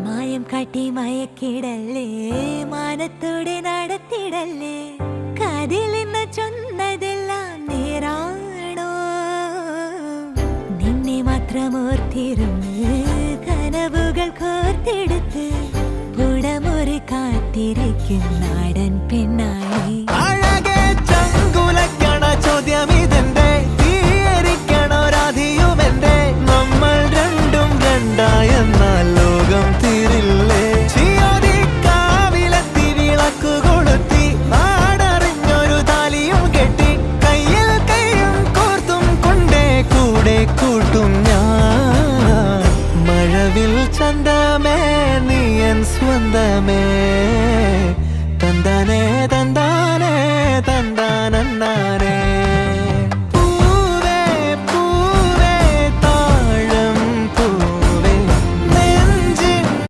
മായം കാട്ടി മയക്കിടല്ലേ, മാനത്തോടെ നടത്തിടല്ലേ, കാതിലെന്ന് ചൊന്നതെല്ലാം നേരാണോ? നിന്നെ മാത്രം ഓർത്തിരുന്ന് കനവുകൾ കോർത്തെടുത്ത് പുടമുറി കാത്തിരിക്കും നാടൻ പെണ്ണായി. ചോദ്യമിതെന്റെ തീയരിക്കണോ രാധിയുമെന്റെ, നമ്മൾ രണ്ടും രണ്ടായെന്നാൽ ലോകം തീരില്ലേ? ചിയോതിക്കാവിലെത്തി വിളക്കു കൊളുത്തി നാടറിഞ്ഞൊരു താലിയും കെട്ടി കയ്യിൽ കൈയും കോർത്തും കൊണ്ടേ കൂടെ കൂട്ടും ഞാൻ. മഴവിൽ ചന്തമേ നീയൻ സ്വന്തമേ, തന്താനേ തന്താനേ തന്താനേ.